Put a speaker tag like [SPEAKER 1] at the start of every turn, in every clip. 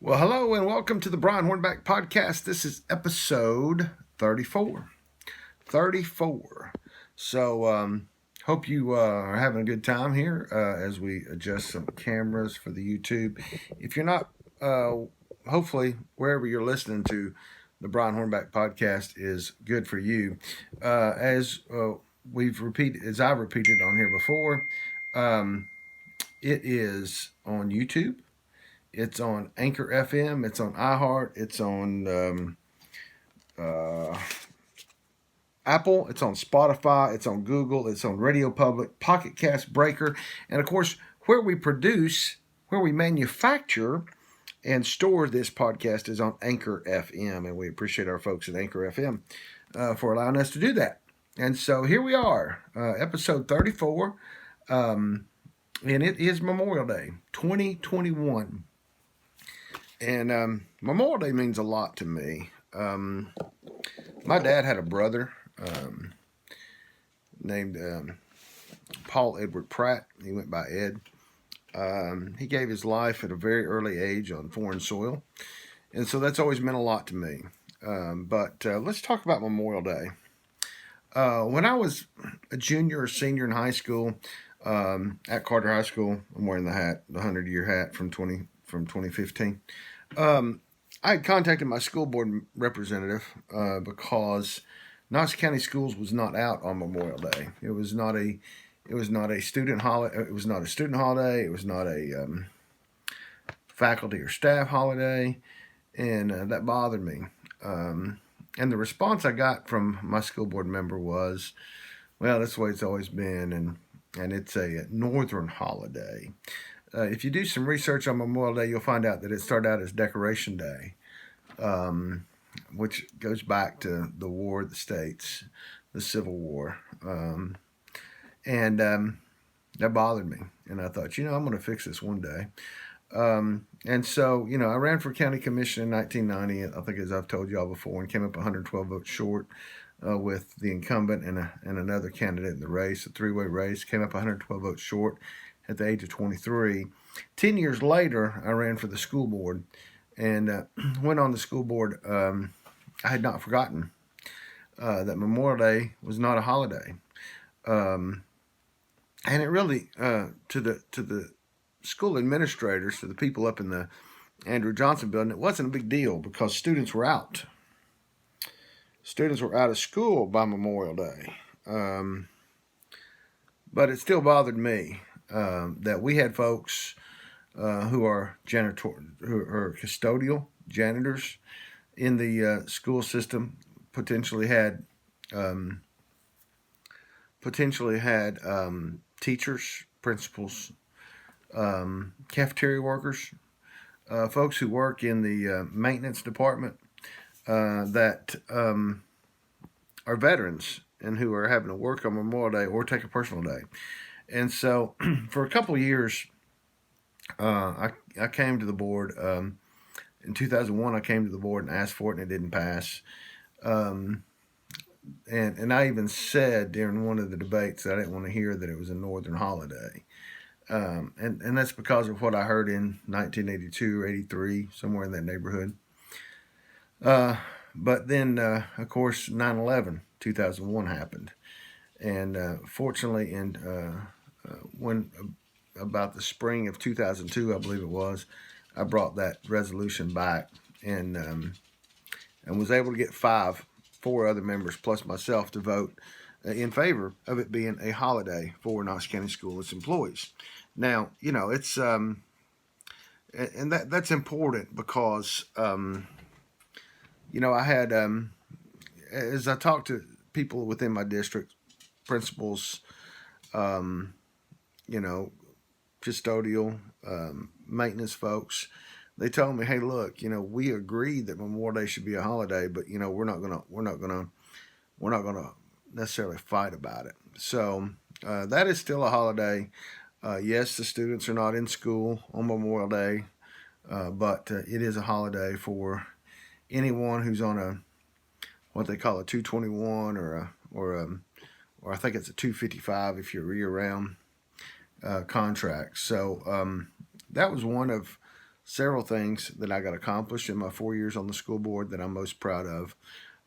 [SPEAKER 1] Well, hello and welcome to the Hornback podcast. This is episode 34. 34. So, hope you are having a good time here as we adjust some cameras for the YouTube. If you're not, hopefully, wherever you're listening to the Hornback podcast is good for you. As I've repeated on here before, um, it is on YouTube. It's on Anchor FM. It's on iHeart. It's on uh, Apple. It's on Spotify. It's on Google. It's on Radio Public, Pocket Cast, Breaker, and of course, where we manufacture and store this podcast is on Anchor FM, and we appreciate our folks at Anchor FM for allowing us to do that. And so here we are, episode 34, and it is Memorial Day 2021. And Memorial Day means a lot to me. My dad had a brother named Paul Edward Pratt. He went by Ed. He gave his life at a very early age on foreign soil. And so that's always meant a lot to me. But let's talk about Memorial Day. When I was a junior or senior in high school, at Carter High School, I'm wearing the hat, the 100-year hat from 2015. I had contacted my school board representative because Knox County Schools was not out on Memorial Day. It was not a student holiday. It was not a student holiday. It was not a faculty or staff holiday, and that bothered me. And the response I got from my school board member was, "Well, that's the way it's always been, and it's a northern holiday." If you do some research on Memorial Day, you'll find out that it started out as Decoration Day, which goes back to the War of the States, the Civil War. And that bothered me. And I thought, I'm going to fix this one day. And so, I ran for county commission in 1990, I think, as I've told y'all before, and came up 112 votes short with the incumbent and another candidate in the race, a three-way race. Came up 112 votes short at the age of 23. 10 years later, I ran for the school board and went on the school board. I had not forgotten that Memorial Day was not a holiday. And it really, to the school administrators, to the people up in the Andrew Johnson building, it wasn't a big deal because students were out. Students were out of school by Memorial Day. But it still bothered me that we had folks who are custodial janitors in the school system, potentially had teachers, principals, cafeteria workers, folks who work in the maintenance department that are veterans and who are having to work on Memorial Day or take a personal day. And so for a couple of years, I came to the board. In 2001, I came to the board and asked for it, and it didn't pass. And I even said during one of the debates that I didn't want to hear that it was a northern holiday. And that's because of what I heard in 1982 or 83, somewhere in that neighborhood. But then, of course, 9/11, 2001 happened. And fortunately, when about the spring of 2002, I believe it was, I brought that resolution back and was able to get four other members plus myself to vote in favor of it being a holiday for Knox County School and its employees. Now, it's and that's important because I had as I talked to people within my district, principals, custodial, maintenance folks, they told me, "Hey, look, we agree that Memorial Day should be a holiday, but we're not gonna necessarily fight about it." So that is still a holiday. Yes, the students are not in school on Memorial Day, but it is a holiday for anyone who's on what they call a 221 or I think it's a 255 if you're year-round contract. So that was one of several things that I got accomplished in my 4 years on the school board that I'm most proud of.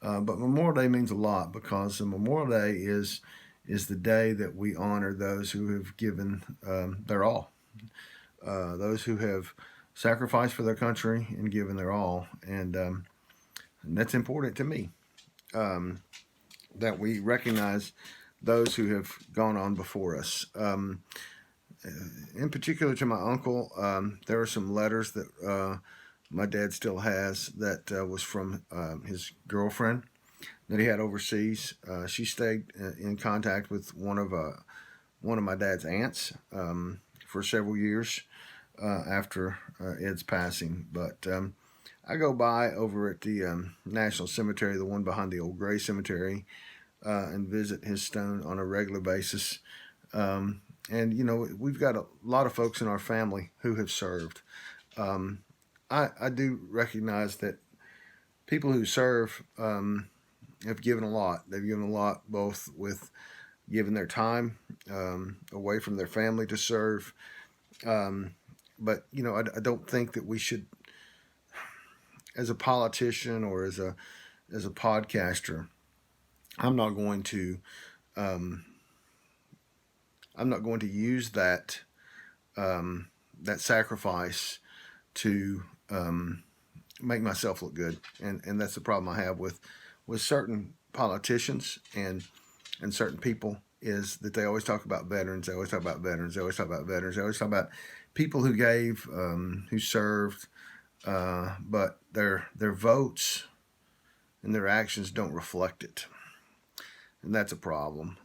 [SPEAKER 1] But Memorial Day means a lot because the Memorial Day is the day that we honor those who have given their all, those who have sacrificed for their country and given their all, and that's important to me. Um, that we recognize those who have gone on before us. In particular, to my uncle, there are some letters that my dad still has that was from his girlfriend that he had overseas. She stayed in contact with one of my dad's aunts for several years after Ed's passing. But I go by over at the National Cemetery, the one behind the old Gray Cemetery, and visit his stone on a regular basis. And you know, we've got a lot of folks in our family who have served. Um, I do recognize that people who serve have given a lot. They've given a lot, both with giving their time away from their family to serve. Um, but you know, I don't think that we should, as a politician or as a podcaster, I'm not going to um, I'm not going to use that sacrifice to make myself look good, and that's the problem I have with certain politicians and certain people, is that they always talk about veterans. They always talk about veterans. They always talk about veterans. They always talk about people who gave, who served, but their votes and their actions don't reflect it, and that's a problem.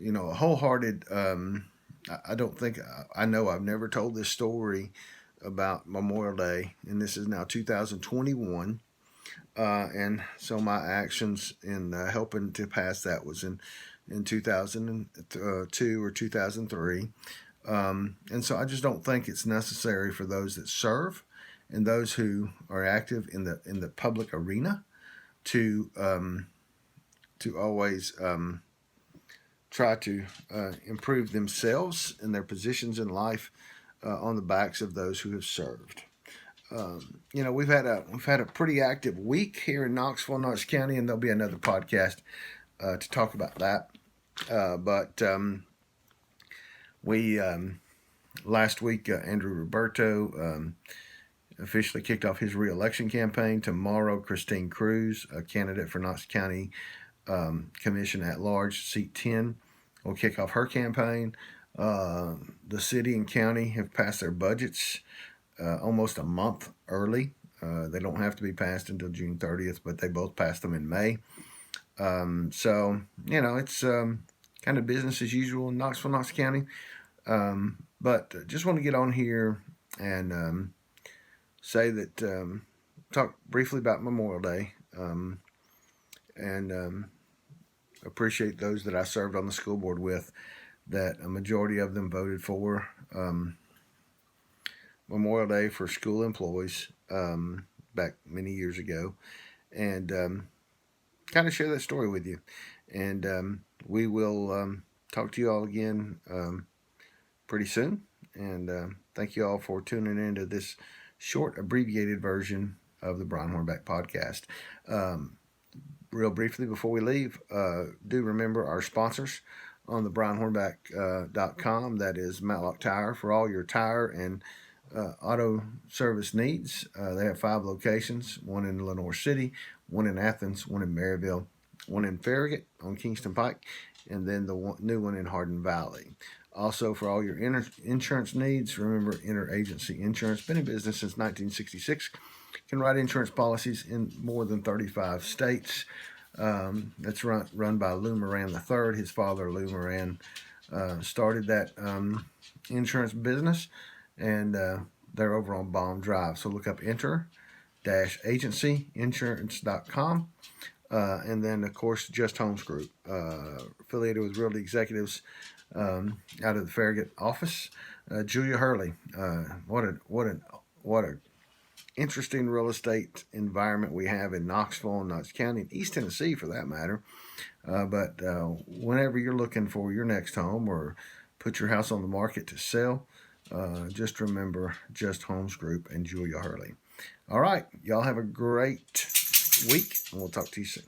[SPEAKER 1] You know, a wholehearted. I don't think I know. I've never told this story about Memorial Day, and this is now 2021. And so my actions in helping to pass that was in 2002 or 2003. And so I just don't think it's necessary for those that serve and those who are active in the public arena to always try to improve themselves and their positions in life on the backs of those who have served. You know, we've had a pretty active week here in Knox County, and there'll be another podcast to talk about that. But we last week, Andrew Roberto officially kicked off his re-election campaign. Tomorrow, Christine Cruz, a candidate for Knox County Commission at Large, seat 10, will kick off her campaign. The city and county have passed their budgets almost a month early. They don't have to be passed until June 30th, but they both passed them in May. So, you know, it's kind of business as usual in Knox County. But just want to get on here and say that, talk briefly about Memorial Day, and appreciate those that I served on the school board with, that a majority of them voted for Memorial Day for school employees back many years ago, and kind of share that story with you. And we will talk to you all again pretty soon. And thank you all for tuning in to this short, abbreviated version of the Brian Hornback podcast. Real briefly before we leave, do remember our sponsors on the brianhornback.com. That is Matlock Tire for all your tire and auto service needs. They have 5 locations, one in Lenore City, one in Athens, one in Maryville, one in Farragut on Kingston Pike, and then the new one in Hardin Valley. Also, for all your insurance needs, remember Interagency Insurance, been in business since 1966, can write insurance policies in more than 35 states. That's run by Lou Moran III. His father, Lou Moran, started that insurance business, and they're over on Baum Drive. So look up enter-agencyinsurance.com. And then, of course, Just Homes Group, affiliated with Realty Executives out of the Farragut office. Julia Hurley, what a interesting real estate environment we have in Knoxville and Knox County, and East Tennessee for that matter. But whenever you're looking for your next home or put your house on the market to sell, Just remember, Just Homes Group and Julia Hurley. All right, y'all have a great week, and we'll talk to you soon.